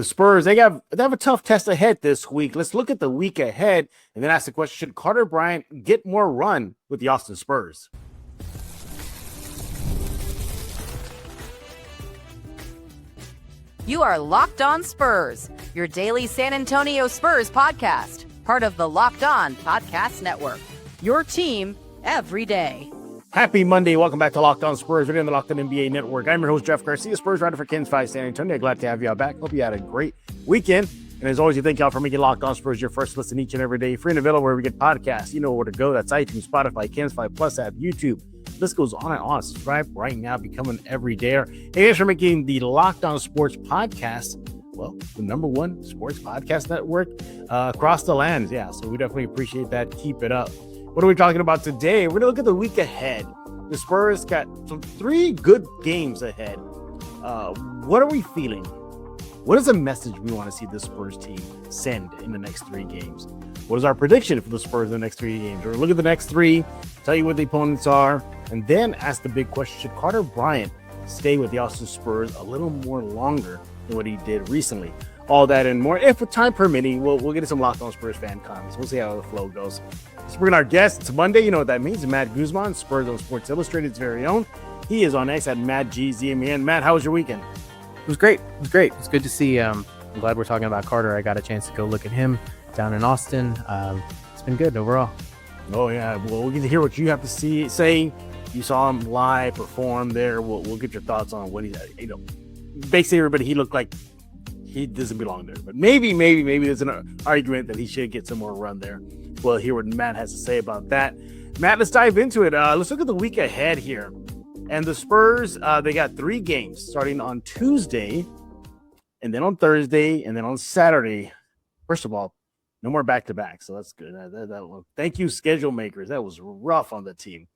The Spurs, they have a tough test ahead this week. Let's look at the week ahead and then ask the question, should Carter Bryant get more run with the Austin Spurs? You are Locked On Spurs, your daily San Antonio Spurs podcast, part of the Locked On Podcast Network, your team every day. Happy Monday. Welcome back to Locked On Spurs. We're in the Locked On NBA Network. I'm your host, Jeff Garcia, Spurs writer for Kens 5 San Antonio. Glad to have you all back. Hope you had a great weekend. And as always, we thank y'all for making Locked On Spurs your first listen each and every day. Free and available where we get podcasts. You know where to go. That's iTunes, Spotify, Kens 5 Plus app, YouTube. This goes on and on. Subscribe right now. Become an everydayer. And thanks for making the Locked On Sports podcast, well, the number one sports podcast network across the land. Yeah, so we definitely appreciate that. Keep it up. What are we talking about today? We're going to look at the week ahead. The Spurs got some 3 good games ahead. What are we feeling? What is the message we want to see this Spurs team send in the next 3 games? What is our prediction for the Spurs in the next 3 games? We're going to look at the next 3, tell you what the opponents are, and then ask the big question, should Carter Bryant stay with the Austin Spurs a little more longer than what he did recently? All that and more. If with time permitting, we'll get to some Locked On Spurs fan comments. We'll see how the flow goes. Let's bring in our guest. It's Monday. You know what that means. Matt Guzman, Spurs on Sports Illustrated's very own. He is on X at MattGZMN. Matt, how was your weekend? It was great. It's good to see. I'm glad we're talking about Carter. I got a chance to go look at him down in Austin. It's been good overall. Oh, yeah. Well, we'll get to hear what you have to say. You saw him live perform there. We'll get your thoughts on what basically everybody, he looked like he doesn't belong there. But maybe there's an argument that he should get some more run there. We'll hear what Matt has to say about that. Matt, let's dive into it. Let's look at the week ahead here. And the Spurs, they got 3 games starting on Tuesday, and then on Thursday, and then on Saturday. First of all, no more back-to-back, so that's good. Thank you, schedule makers. That was rough on the team.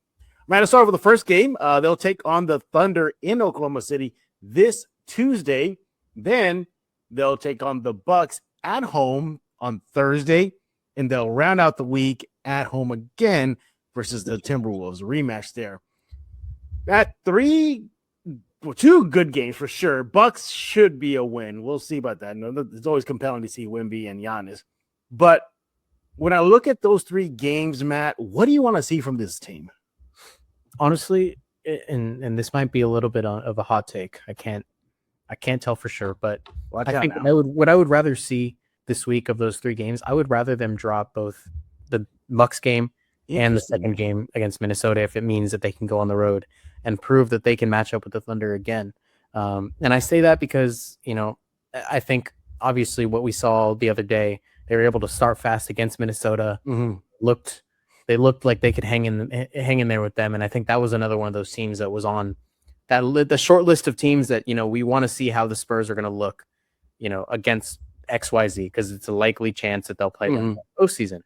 Matt, let's start with the first game. They'll take on the Thunder in Oklahoma City this Tuesday. Then they'll take on the Bucks at home on Thursday, and they'll round out the week at home again versus the Timberwolves. Rematch there. At 2 good games for sure. Bucks should be a win. We'll see about that. It's always compelling to see Wemby and Giannis. But when I look at those 3 games, Matt, what do you want to see from this team? Honestly, and this might be a little bit of a hot take. I can't tell for sure, but I think what I would rather see this week of those 3 games, I would rather them drop both the Bucks game and the second game against Minnesota if it means that they can go on the road and prove that they can match up with the Thunder again. And I say that because, I think obviously what we saw the other day, they were able to start fast against Minnesota. Mm-hmm. They looked like they could hang in there with them. And I think that was another one of those teams that was on the short list of teams that, we want to see how the Spurs are going to look, against XYZ, because it's a likely chance that they'll play them in the postseason.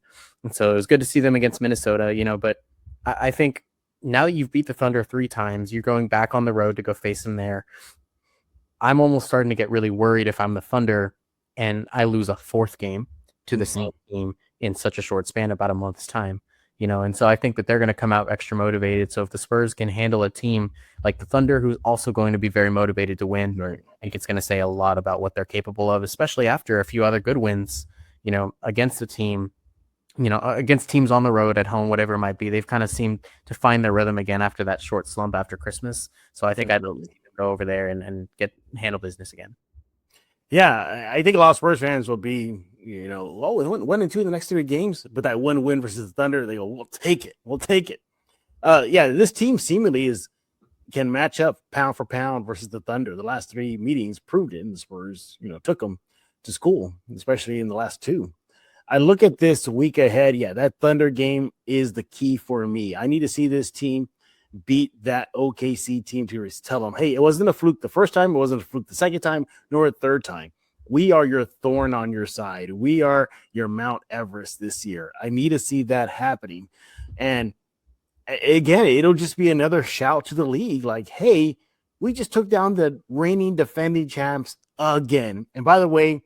And so it was good to see them against Minnesota, but I think now that you've beat the Thunder 3 times, you're going back on the road to go face them there. I'm almost starting to get really worried if I'm the Thunder and I lose a 4th game to the same team in such a short span, about a month's time. And so I think that they're going to come out extra motivated. So if the Spurs can handle a team like the Thunder, who's also going to be very motivated to win, right, I think it's going to say a lot about what they're capable of, especially after a few other good wins, against the team, against teams on the road, at home, whatever it might be. They've kind of seemed to find their rhythm again after that short slump after Christmas. So I think I'd go over there and handle business again. Yeah, I think a lot of Spurs fans will be, 1-2 in the next 3 games, but that one win versus the Thunder, they go, we'll take it. This team seemingly can match up pound for pound versus the Thunder. The last 3 meetings proved it, and the Spurs, took them to school, especially in the last 2. I look at this week ahead. Yeah, that Thunder game is the key for me. I need to see this team beat that OKC team to tell them, hey, it wasn't a fluke the first time, it wasn't a fluke the second time, nor a third time. We are your thorn on your side. We are your Mount Everest this year. I need to see that happening. And again, it'll just be another shout to the league like, hey, we just took down the reigning defending champs again. And by the way,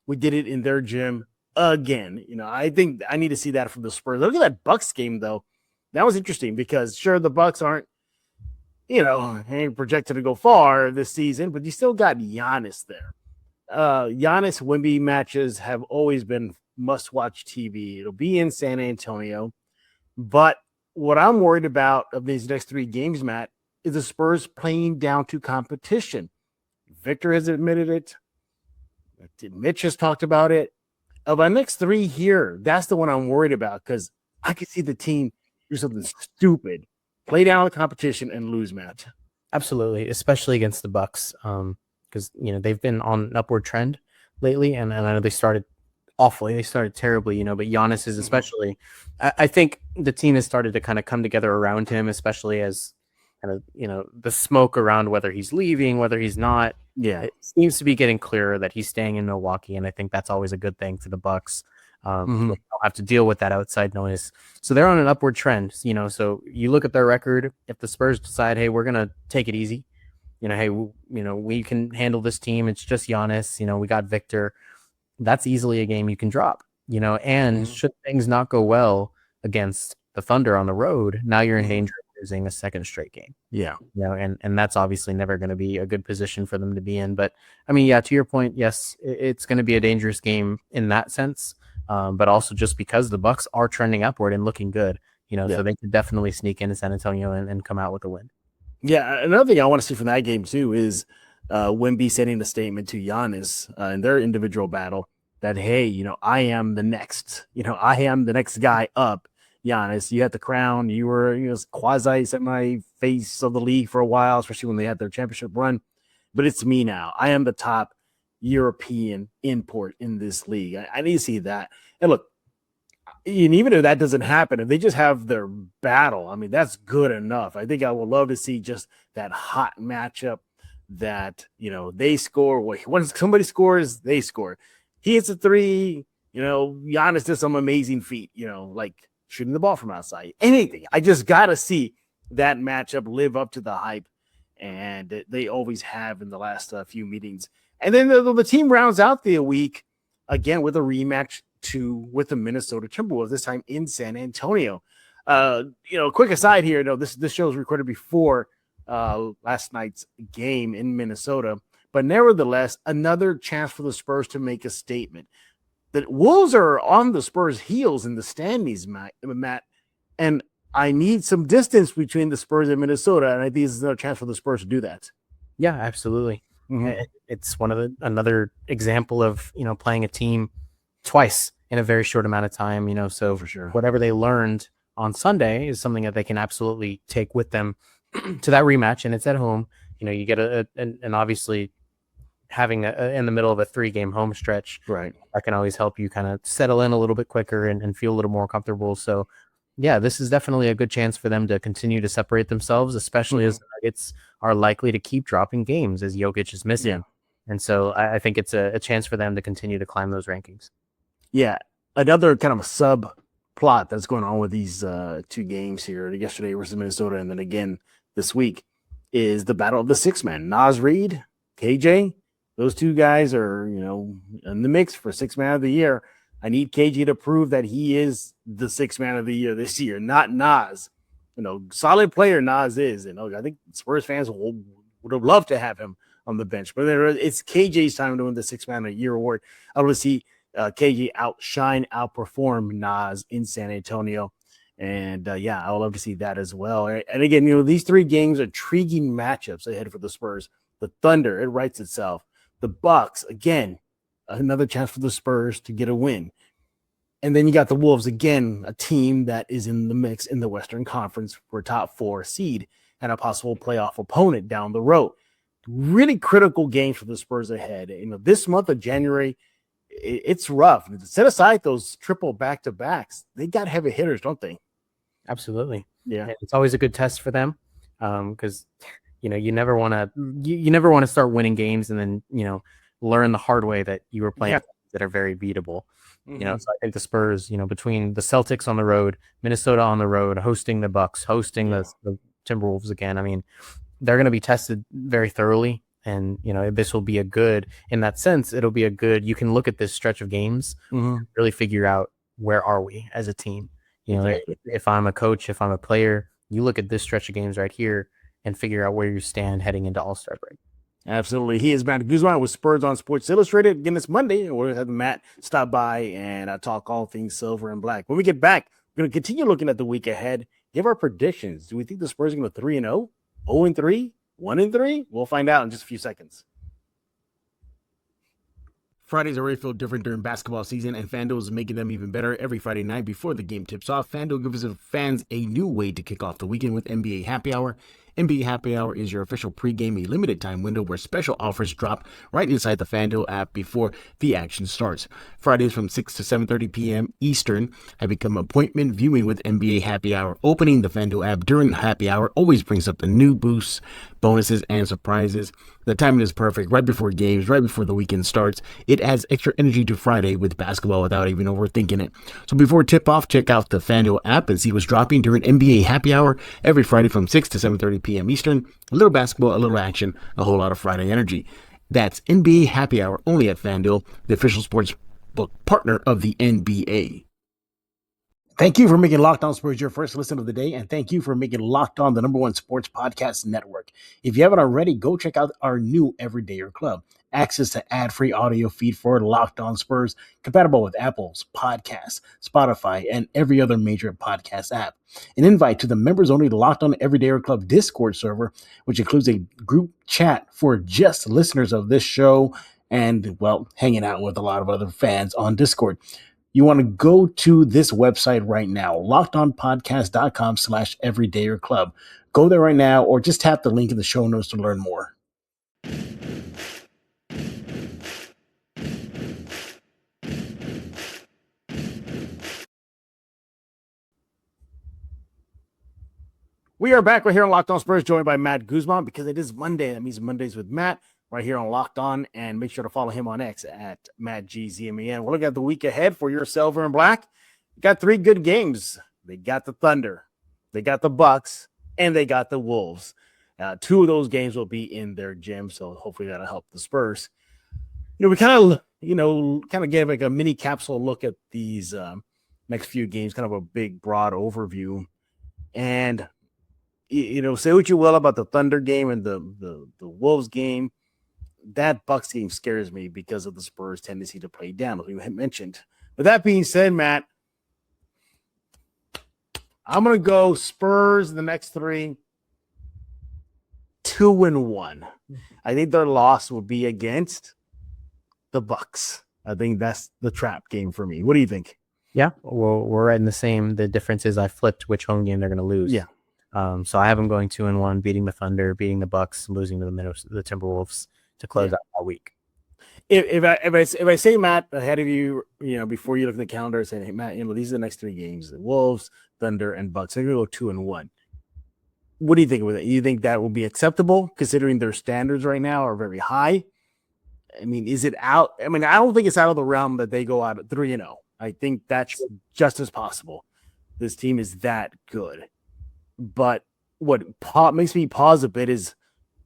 we did it in their gym again. I think I need to see that from the Spurs. Look at that Bucks game, though. That was interesting because, sure, the Bucks aren't, ain't projected to go far this season, but you still got Giannis there. Giannis Wemby matches have always been must-watch TV. It'll be in San Antonio. But what I'm worried about of these next 3 games, Matt, is the Spurs playing down to competition. Victor has admitted it. Mitch has talked about it. Of our next 3 here, that's the one I'm worried about because I could see the team do something stupid, play down the competition, and lose, Matt. Absolutely, especially against the Bucks, because they've been on an upward trend lately, and I know they started awfully, they started terribly, but Giannis is especially. I think the team has started to kind of come together around him, especially as kind of the smoke around whether he's leaving, whether he's not. Yeah, it seems to be getting clearer that he's staying in Milwaukee, and I think that's always a good thing for the Bucks. They'll have to deal with that outside noise. So they're on an upward trend, so you look at their record. If the Spurs decide, hey, we're going to take it easy, hey, we can handle this team. It's just Giannis, we got Victor. That's easily a game you can drop, and should things not go well against the Thunder on the road, now you're in danger of losing a second straight game. Yeah. And that's obviously never going to be a good position for them to be in. But I mean, yeah, to your point, yes, it's going to be a dangerous game in that sense. But also just because the Bucks are trending upward and looking good, so they could definitely sneak into San Antonio and come out with a win. Yeah, another thing I want to see from that game too is Wemby sending a statement to Giannis in their individual battle that, hey, I am the next, I am the next guy up. Giannis, you had the crown, you were quasi semi-face of the league for a while, especially when they had their championship run. But it's me now. I am the top European import in this league. I need to see that. And look, and even if that doesn't happen, if they just have their battle, I mean, that's good enough. I think I would love to see just that hot matchup that, they score. When somebody scores, they score. He hits a 3, Giannis does some amazing feat, like shooting the ball from outside, anything. I just got to see that matchup live up to the hype. And they always have in the last few meetings. And then the team rounds out the week again with a rematch with the Minnesota Timberwolves, this time in San Antonio. Quick aside here, this show was recorded before last night's game in Minnesota, but nevertheless, another chance for the Spurs to make a statement. The Wolves are on the Spurs' heels in the standings, Matt, and I need some distance between the Spurs and Minnesota, and I think this is another chance for the Spurs to do that. Yeah, absolutely. It's another example of playing a team twice in a very short amount of time. So for sure, whatever they learned on Sunday is something that they can absolutely take with them to that rematch, and it's at home. You get and obviously having in the middle of a 3-game home stretch, right? That can always help you kind of settle in a little bit quicker and feel a little more comfortable. So. Yeah, this is definitely a good chance for them to continue to separate themselves, especially as the Nuggets are likely to keep dropping games as Jokic is missing. Yeah. And so I think it's a chance for them to continue to climb those rankings. Yeah, another kind of a subplot that's going on with these 2 games here, yesterday versus Minnesota and then again this week, is the battle of the 6-man. Naz Reid, KJ, those 2 guys are, in the mix for 6th man of the year. I need KG to prove that he is the 6th man of the year this year, not Naz. Solid player Naz is. I think Spurs fans would have loved to have him on the bench. But it's KJ's time to win the 6th man of the year award. I want to see KG outperform Naz in San Antonio. And, I would love to see that as well. And again, these 3 games are intriguing matchups ahead for the Spurs. The Thunder, it writes itself. The Bucks, again, another chance for the Spurs to get a win. And then you got the Wolves, again, a team that is in the mix in the Western Conference for a top 4 seed and a possible playoff opponent down the road. Really critical game for the Spurs ahead. This month of January, it's rough. Set aside those triple back-to-backs. They got heavy hitters, don't they? Absolutely. Yeah. It's always a good test for them because, you never want to start winning games and then, learn the hard way that you were playing that are very beatable. So I think the Spurs, between the Celtics on the road, Minnesota on the road, hosting the Bucks, hosting the Timberwolves again. I mean, they're going to be tested very thoroughly, and this will be in that sense. It'll be you can look at this stretch of games, really figure out where are we as a team. If I'm a coach, if I'm a player, you look at this stretch of games right here and figure out where you stand heading into All-Star break. Absolutely. He is Matt Guzman with Spurs on Sports Illustrated. Again, it's Monday. We're going to have Matt stop by and talk all things silver and black. When we get back, we're going to continue looking at the week ahead, give our predictions. Do we think the Spurs are going to 3-0, 0-3, 1-3? We'll find out in just a few seconds. Fridays already feel different during basketball season, and FanDuel is making them even better. Every Friday night before the game tips off, FanDuel gives fans a new way to kick off the weekend with NBA Happy Hour. NBA Happy Hour is your official pregame, a limited time window where special offers drop right inside the FanDuel app before the action starts. Fridays from 6 to 7:30 p.m. Eastern have become appointment viewing with NBA Happy Hour. Opening the FanDuel app during Happy Hour always brings up the new boosts, bonuses, and surprises. The timing is perfect, right before games, right before the weekend starts. It adds extra energy to Friday with basketball without even overthinking it. So before tip-off, check out the FanDuel app and see what's dropping during NBA Happy Hour every Friday from 6 to 7:30 p.m. Eastern. A little basketball, a little action, a whole lot of Friday energy. That's NBA Happy Hour only at FanDuel, the official sports book partner of the NBA. Thank you for making Locked On Spurs your first listen of the day, and thank you for making Locked On the #1 sports podcast network. If you haven't already, go check out our new Everydayer Club. Access to ad-free audio feed for Locked On Spurs, compatible with Apple's Podcasts, Spotify, and every other major podcast app. An invite to the members-only Locked On Everydayer Club Discord server, which includes a group chat for just listeners of this show and, well, hanging out with a lot of other fans on Discord. You want to go to this website right now, lockedonpodcast.com/everydayer club. Go there right now or just tap the link in the show notes to learn more. We are back right here on Locked On Spurs, joined by Matt Guzman, because it is Monday. That means Mondays with Matt right here on Locked On, and make sure to follow him on X at MattGZMEN. We'll look at the week ahead for your silver and black. We got 3 good games. They got the Thunder, they got the Bucks, and they got the Wolves. 2 of those games will be in their gym, so hopefully that'll help the Spurs. We kind of gave like a mini capsule look at these next few games, kind of a big, broad overview. And say what you will about the Thunder game and the Wolves game. That Bucks game scares me because of the Spurs' tendency to play down, as we mentioned. But that being said, Matt, I'm going to go Spurs in the next 3, 2-1. I think their loss will be against the Bucks. I think that's the trap game for me. What do you think? Yeah, well, we're right in the same. The difference is I flipped which home game they're going to lose. Yeah. So I have them going 2-1, beating the Thunder, beating the Bucks, losing to the Timberwolves to close out that week. If I say, Matt, ahead of you, before you look at the calendar, saying, hey, Matt, these are the next 3 games: the Wolves, Thunder, and Bucks. I'm going to go 2-1. What do you think with it? You think that will be acceptable, considering their standards right now are very high? I mean, is it out? I mean, I don't think it's out of the realm that they go out at 3-0. I think that's just as possible. This team is that good. But what makes me pause a bit is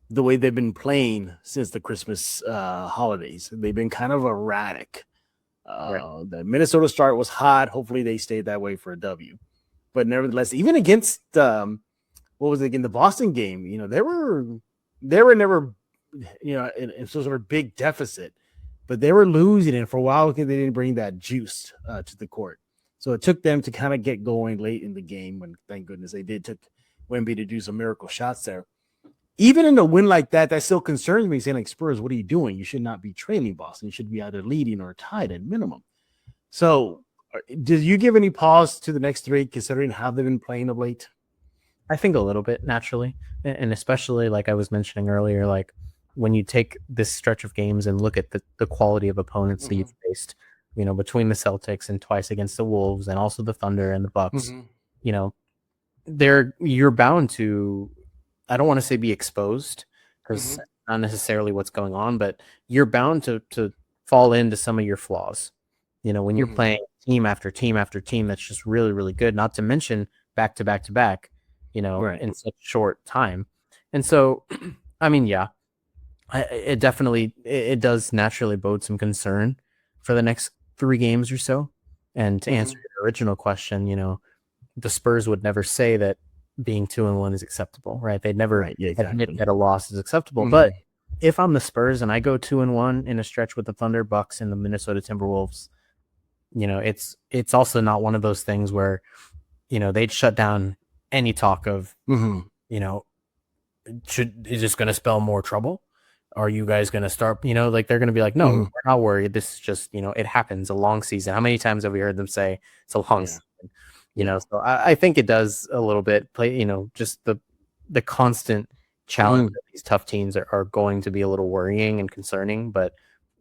the way they've been playing since the Christmas holidays. They've been kind of erratic. Right. The Minnesota start was hot. Hopefully they stayed that way for a W. But nevertheless, even against the Boston game, they were never in some sort of big deficit, but they were losing it for a while because they didn't bring that juice to the court. So it took them to kind of get going late in the game when, thank goodness, they did. Took Wemby to do some miracle shots there. Even in a win like that, that still concerns me, saying, like, Spurs, what are you doing? You should not be trailing Boston. You should be either leading or tied at minimum. So did you give any pause to the next 3, considering how they've been playing of late? I think a little bit, naturally. And especially, like I was mentioning earlier, like when you take this stretch of games and look at the quality of opponents that you've faced, between the Celtics and twice against the Wolves and also the Thunder and the Bucks, you're bound to, I don't want to say be exposed, because not necessarily what's going on, but you're bound to fall into some of your flaws. When you're playing team after team after team that's just really, really good, not to mention back to back to back, right, in such short time. And so, I mean, yeah, it definitely, it does naturally bode some concern for the next 3 games or so. And to answer your original question, the Spurs would never say that being 2-1 is acceptable, right? They'd never admit that a loss is acceptable. But if I'm the Spurs and I go 2-1 in a stretch with the Thunder, Bucks, and the Minnesota Timberwolves, it's also not one of those things where, they'd shut down any talk of, is this going to spell more trouble? Are you guys going to start, like they're going to be like, no, we're not worried. This is just, it happens, a long season. How many times have we heard them say it's a long season? So I think it does a little bit play, just the constant challenge that these tough teams are going to be a little worrying and concerning. But,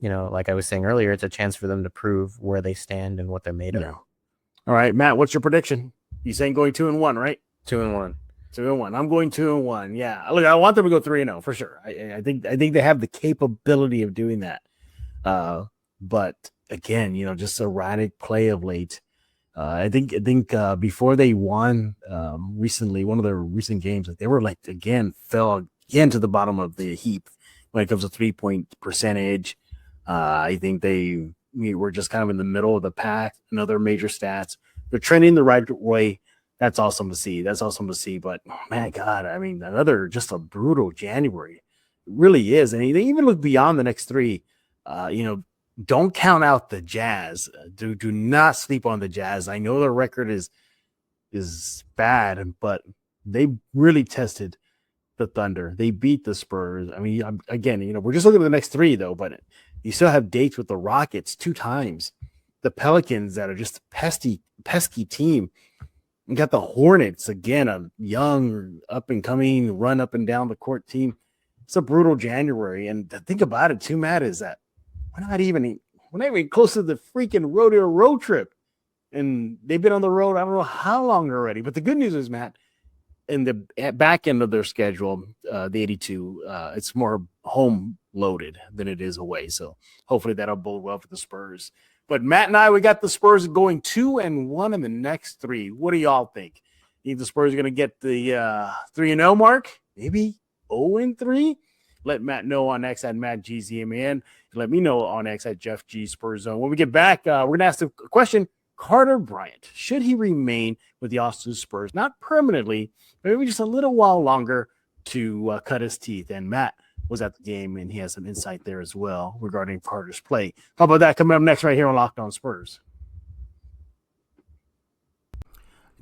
like I was saying earlier, it's a chance for them to prove where they stand and what they're made of. All right, Matt, what's your prediction? You saying going 2-1, right? 2-1. 2-1. I'm going 2-1. Yeah. Look, I want them to go 3-0 for sure. I think they have the capability of doing that. But again, just erratic play of late. I think before they won recently, one of their recent games, they were fell again to the bottom of the heap when it comes to 3-point percentage. I think they were just kind of in the middle of the pack in other major stats. They're trending the right way. That's awesome to see. But man, God, I mean, just a brutal January. It really is. And they even look beyond the next three. Don't count out the Jazz. Do not sleep on the Jazz. I know their record is bad, but they really tested the Thunder. They beat the Spurs. I mean, again, we're just looking at the next three though, but you still have dates with the Rockets 2 times. The Pelicans that are just a pesky team. You got the Hornets, again, a young, up-and-coming, run up and down the court team. It's a brutal January. And the thing about it, too, Matt, is that we're not even close to the freaking rodeo road trip. And they've been on the road, I don't know how long already. But the good news is, Matt, in the back end of their schedule, the 82, it's more home-loaded than it is away. So hopefully that'll bode well for the Spurs. But Matt and we got the Spurs going 2-1 in the next 3. What do y'all think? Think the Spurs are going to get the 3-0 mark? Maybe 0-3? Let Matt know on X at Matt GZMN. Let me know on X at Jeff G Spurs Zone. When we get back, we're going to ask the question, Carter Bryant, should he remain with the Austin Spurs? Not permanently, but maybe just a little while longer to cut his teeth. And Matt was at the game, and he has some insight there as well regarding Carter's play. How about that coming up next right here on Locked On Spurs?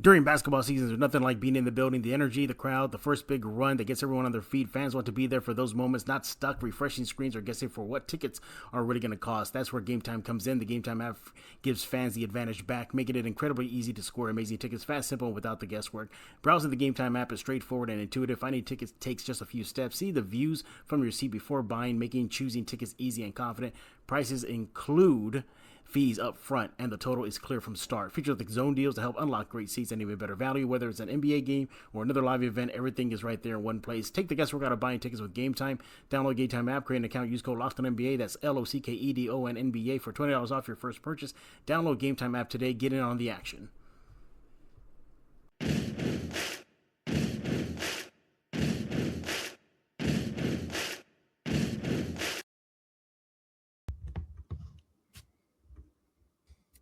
During basketball seasons, there's nothing like being in the building, the energy, the crowd, the first big run that gets everyone on their feet. Fans want to be there for those moments, not stuck refreshing screens or guessing for what tickets are really going to cost. That's where Game Time comes in. The Game Time app gives fans the advantage back, making it incredibly easy to score amazing tickets, fast, simple, and without the guesswork. Browsing the Game Time app is straightforward and intuitive. Finding tickets takes just a few steps. See the views from your seat before buying, making choosing tickets easy and confident. Prices include fees up front, and the total is clear from start. Features like zone deals to help unlock great seats and even better value. Whether it's an NBA game or another live event, everything is right there in one place. Take the guesswork out of buying tickets with Game Time. Download Game Time app, create an account, use code LOCKEDONNBA. That's LOCKEDONNBA for $20 off your first purchase. Download Game Time app today. Get in on the action.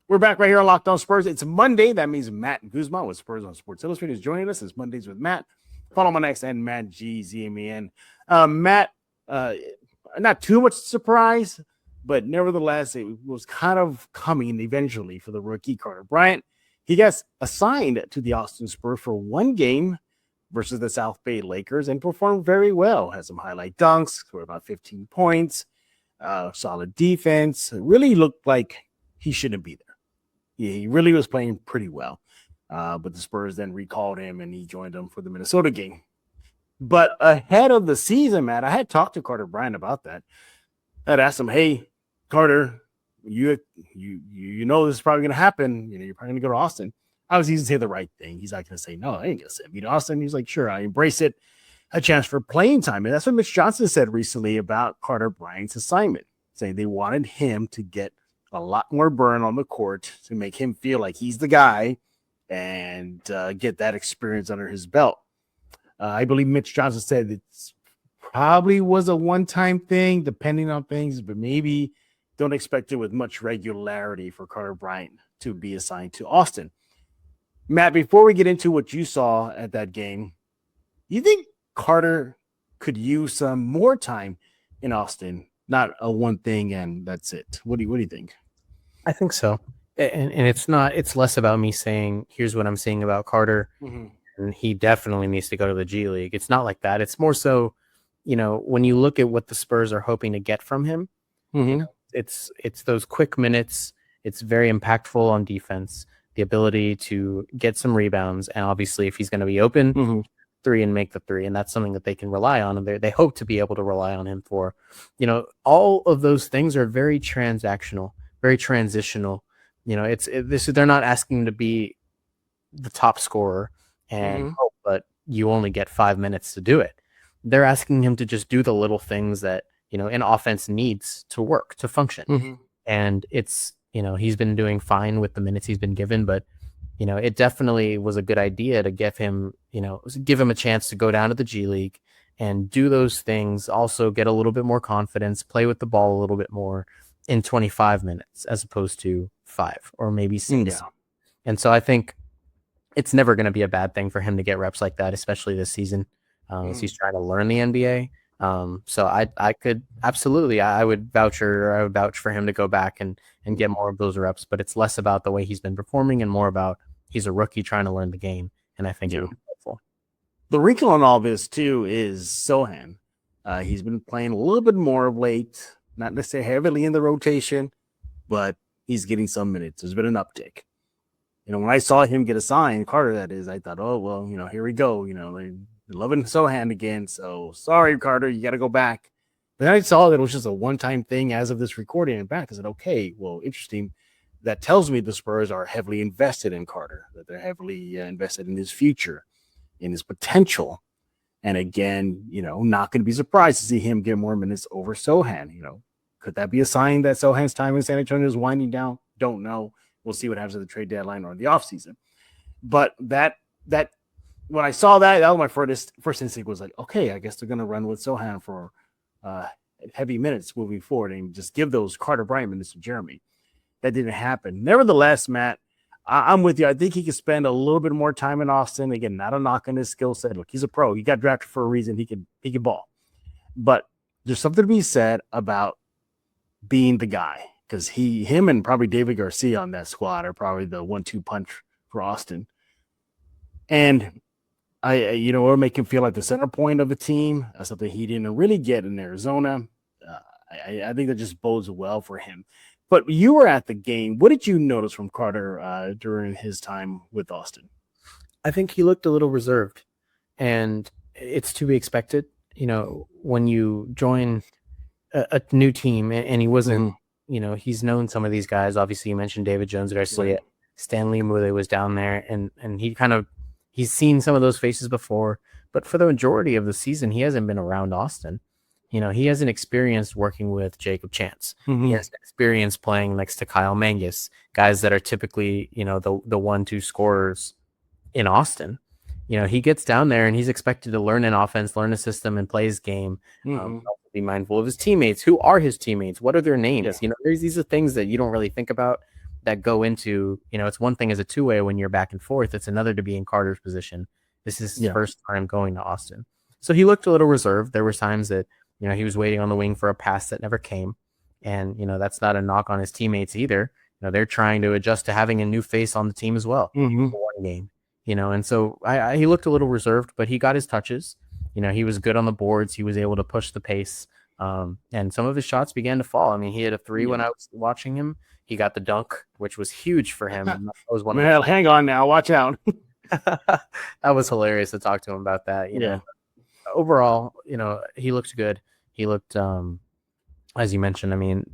We're back right here on Locked On Spurs. It's Monday. That means Matt Guzman with Spurs on Sports Illustrated is joining us. It's Mondays with Matt. Follow my next and Matt GZMN. Matt, not too much surprise, but nevertheless, it was kind of coming eventually for the rookie Carter Bryant. He gets assigned to the Austin Spurs for 1 game versus the South Bay Lakers and performed very well. Has some highlight dunks, scored about 15 points, solid defense. It really looked like he shouldn't be there. He really was playing pretty well. But the Spurs then recalled him, and he joined them for the Minnesota game. But ahead of the season, Matt, I had talked to Carter Bryant about that. I'd asked him, hey, Carter, you know this is probably going to happen. You're probably going to go to Austin. Obviously, he's going to say the right thing. He's not going to say, no, I ain't going to send me to Austin. He's like, sure, I embrace it. A chance for playing time. And that's what Mitch Johnson said recently about Carter Bryant's assignment, saying they wanted him to get a lot more burn on the court to make him feel like he's the guy and get that experience under his belt. I believe Mitch Johnson said it's probably was a one-time thing, depending on things, but maybe don't expect it with much regularity for Carter Bryant to be assigned to Austin. Matt, before we get into what you saw at that game, you think Carter could use some more time in Austin, not a one thing and that's it. What do you think? I think so. And it's less about me saying, here's what I'm saying about Carter. Mm-hmm. And he definitely needs to go to the G League. It's not like that. It's more so, when you look at what the Spurs are hoping to get from him, it's those quick minutes. It's very impactful on defense, the ability to get some rebounds. And obviously, if he's going to be open, three and make the three. And that's something that they can rely on. And they hope to be able to rely on him for, all of those things are very transactional, very transitional. They're not asking him to be the top scorer and hope, but you only get 5 minutes to do it. They're asking him to just do the little things that, an offense needs to work, to function. And it's, he's been doing fine with the minutes he's been given, but, it definitely was a good idea to give him a chance to go down to the G League and do those things, also get a little bit more confidence, play with the ball a little bit more in 25 minutes as opposed to 5 or maybe 6. Yeah. And so I think it's never going to be a bad thing for him to get reps like that, especially this season, as he's trying to learn the NBA. So I could absolutely, I would vouch for him to go back and get more of those reps, but it's less about the way he's been performing and more about he's a rookie trying to learn the game. And I think it's helpful. The wrinkle on all this too is Sohan. He's been playing a little bit more of late, not necessarily heavily in the rotation, but he's getting some minutes. There's been an uptick. When I saw him get assigned, Carter, that is, I thought, oh, well, here we go. They're loving Sohan again. So sorry, Carter, you got to go back. But then I saw that it was just a one-time thing as of this recording and back. I said, okay, well, interesting. That tells me the Spurs are heavily invested in Carter, that they're heavily invested in his future, in his potential. And again, not going to be surprised to see him get more minutes over Sohan. Could that be a sign that Sohan's time in San Antonio is winding down? Don't know. We'll see what happens at the trade deadline or the offseason. But that when I saw that was my first instinct was like, okay, I guess they're going to run with Sohan for heavy minutes moving forward and just give those Carter Bryant minutes to Jeremy. That didn't happen. Nevertheless, Matt, I'm with you. I think he could spend a little bit more time in Austin. Again, not a knock on his skill set. Look, he's a pro. He got drafted for a reason. He can ball. But there's something to be said about being the guy, because him and probably David Garcia on that squad are probably the 1-2 punch for Austin. And it'll make him feel like the center point of the team, something he didn't really get in Arizona. I think that just bodes well for him. But you were at the game. What did you notice from Carter during his time with Austin? I think he looked a little reserved, and it's to be expected. When you join a new team, and he wasn't, he's known some of these guys. Obviously, you mentioned David Jones Garcia, Stanley Mule was down there, and he's seen some of those faces before. But for the majority of the season, he hasn't been around Austin. He hasn't experienced working with Jacob Chance. He has experience playing next to Kyle Mangus, guys that are typically, the 1-2 scorers in Austin. He gets down there and he's expected to learn an offense, learn a system, and play his game. Be mindful of his teammates. Who are his teammates? What are their names? Yeah. These are things that you don't really think about that go into, it's one thing as a two-way when you're back and forth. It's another to be in Carter's position. This is his first time going to Austin. So he looked a little reserved. There were times that, he was waiting on the wing for a pass that never came. And, that's not a knock on his teammates either. They're trying to adjust to having a new face on the team as well for one game. And so he looked a little reserved, but he got his touches. He was good on the boards. He was able to push the pace. And some of his shots began to fall. I mean, he had a 3 when I was watching him. He got the dunk, which was huge for him. And that was one hang on now. Watch out. That was hilarious to talk to him about that. Overall, he looked good. He looked, as you mentioned, I mean,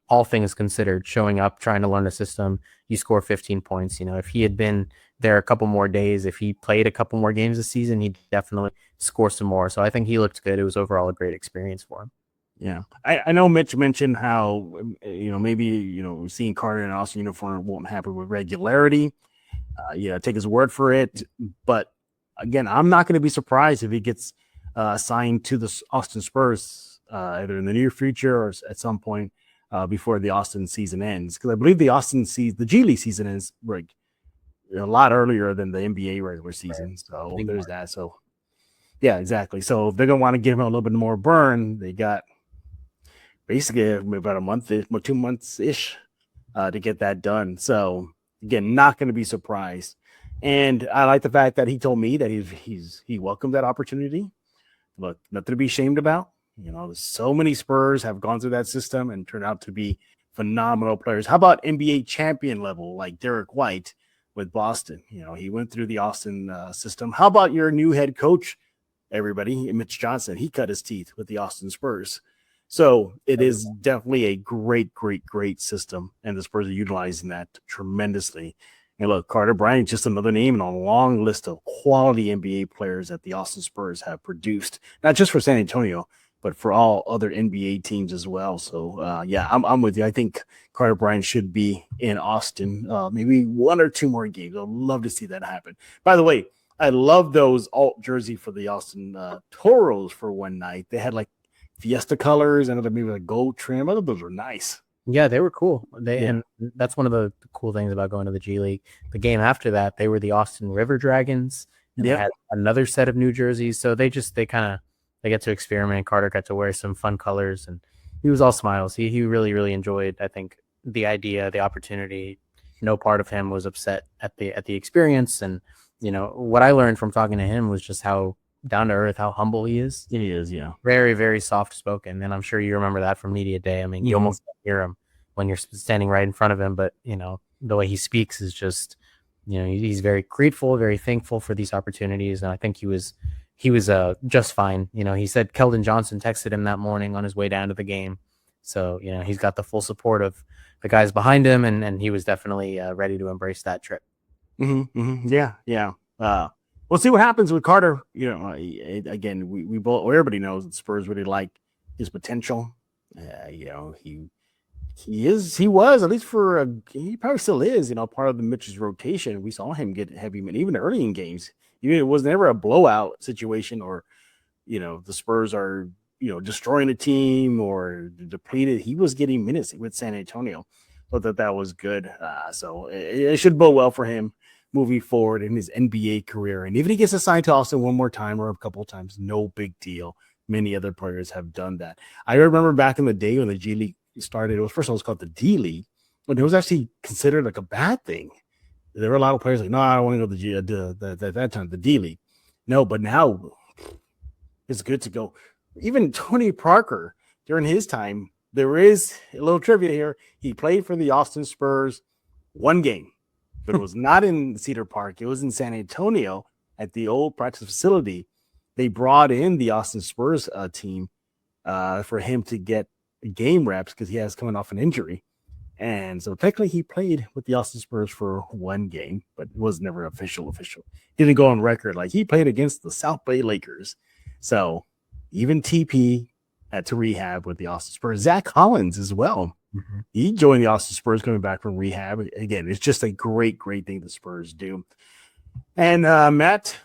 all things considered, showing up, trying to learn the system, you score 15 points. If he had been there a couple more days, if he played a couple more games this season, he'd definitely score some more. So I think he looked good. It was overall a great experience for him. Yeah. I know Mitch mentioned how, maybe, seeing Carter in an Austin uniform won't happen with regularity. Take his word for it. But again, I'm not going to be surprised if he gets assigned to the Austin Spurs either in the near future or at some point before the Austin season ends. Because I believe the G League season ends a lot earlier than the NBA regular season. So there's that. So, yeah, exactly. So if they're going to want to give him a little bit more burn, they got basically about a month, 2 months ish, to get that done. So again, not going to be surprised. And I like the fact that he told me that he welcomed that opportunity. Look, nothing to be ashamed about. So many Spurs have gone through that system and turned out to be phenomenal players. How about NBA champion level like Derek White with Boston? He went through the Austin system. How about your new head coach, everybody, Mitch Johnson? He cut his teeth with the Austin Spurs. So it is definitely a great, great, great system, and the Spurs are utilizing that tremendously. And look, Carter Bryant, just another name in a long list of quality NBA players that the Austin Spurs have produced, not just for San Antonio, but for all other NBA teams as well. So, I'm with you. I think Carter Bryant should be in Austin, maybe 1 or 2 more games. I'd love to see that happen. By the way, I love those alt jersey for the Austin Toros for one night. They had like Fiesta colors and maybe like gold trim. I thought those were nice. Yeah, they were cool. And that's one of the cool things about going to the G League. The game after that, they were the Austin River Dragons. And they had another set of new jerseys. So they get to experiment. Carter got to wear some fun colors, and he was all smiles. He really, really enjoyed, I think, the idea, the opportunity. No part of him was upset at the experience. And, what I learned from talking to him was just how down to earth, how humble he is. He is, yeah. Very, very soft spoken. And I'm sure you remember that from media day. I mean, you almost can't hear him when you're standing right in front of him, but the way he speaks is just, he's very grateful, very thankful for these opportunities. And I think he was just fine. He said Keldon Johnson texted him that morning on his way down to the game. So, he's got the full support of the guys behind him, and he was definitely ready to embrace that trip. Yeah. We'll see what happens with Carter. Again, we both, everybody knows that Spurs really like his potential. He was, at least he probably still is, part of the Mitch's rotation. We saw him get heavy, even early in games. It was never a blowout situation or, the Spurs are, destroying a team or depleted. He was getting minutes with San Antonio. Thought that was good. So it should bode well for him moving forward in his NBA career. And even if he gets assigned to Austin one more time or a couple of times, no big deal. Many other players have done that. I remember back in the day when the G League started, it was called the D League, but it was actually considered like a bad thing. There were a lot of players like, no, I don't want to go to that time, the D League. No, but now it's good to go. Even Tony Parker, during his time, there is a little trivia here. He played for the Austin Spurs 1 game, but it was not in Cedar Park. It was in San Antonio at the old practice facility. They brought in the Austin Spurs team for him to get game reps because he has coming off an injury. And so technically he played with the Austin Spurs for 1 game, but it was never official. Didn't go on record. Like he played against the South Bay Lakers. So even TP had to rehab with the Austin Spurs. Zach Collins as well. Mm-hmm. He joined the Austin Spurs coming back from rehab. Again, it's just a great, great thing the Spurs do. And Matt,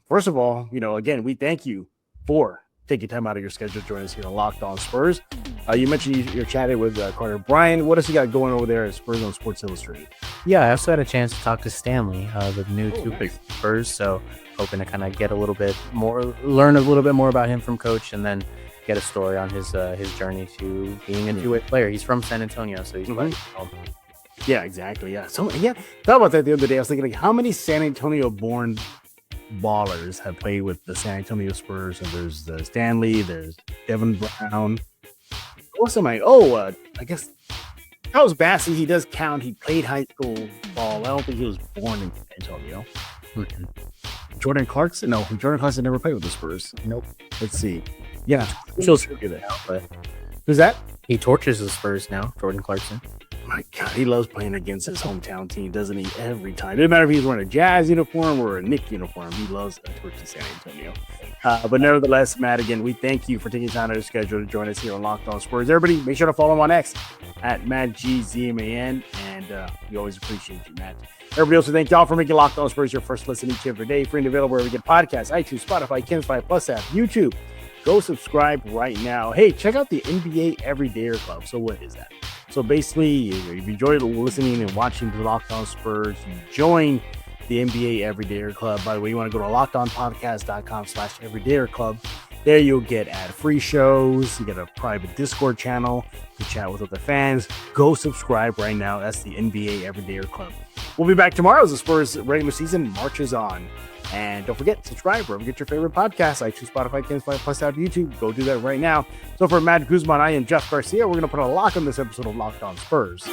first of all, again, we thank you for taking time out of your schedule to join us here on Locked On Spurs. You mentioned you're chatting with Carter Bryant. What else you got going over there at Spurs on Sports Illustrated? Yeah, I also had a chance to talk to Stanley, the new nice. Spurs. So hoping to kind of get a little bit more, learn a little bit more about him from Coach, and then get a story on his journey to being a two-way player. He's from San Antonio, so he's playing home. Yeah, exactly. Yeah. So thought about that the other day. I was thinking, like, how many San Antonio-born ballers have played with the San Antonio Spurs? And there's Stanley, there's Devin Brown. What's am I? I guess Charles Bassey. He does count. He played high school ball. I don't think he was born in San Antonio. Mm-hmm. Jordan Clarkson? No, Jordan Clarkson never played with the Spurs. Nope. Let's see. Yeah, who's that? He torches the Spurs now, Jordan Clarkson. My God, he loves playing against his hometown team, doesn't he? Every time. Doesn't matter if he's wearing a Jazz uniform or a Knicks uniform. He loves a torch in San Antonio. But nevertheless, Matt, again, we thank you for taking time out of your schedule to join us here on Locked On Spurs. Everybody, make sure to follow him on X at MattGZMAN, and we always appreciate you, Matt. Everybody else, thank y'all for making Locked On Spurs your first listen each and every day. Free and available wherever we get podcasts, iTunes, Spotify, Kinsfire Plus app, YouTube. Go subscribe right now. Hey, check out the NBA Everydayer Club. So what is that? So basically, if you enjoy listening and watching the Locked On Spurs, you join the NBA Everydayer Club. By the way, you want to go to LockedOnPodcast.com/Everydayer Club. There you'll get ad-free shows. You get a private Discord channel to chat with other fans. Go subscribe right now. That's the NBA Everydayer Club. We'll be back tomorrow as the Spurs regular season marches on. And don't forget, subscribe wherever you get your favorite podcasts. iTunes, Spotify, Cansfly, plus out YouTube. Go do that right now. So for Matt Guzman, I am Jeff Garcia. We're going to put a lock on this episode of Locked On Spurs.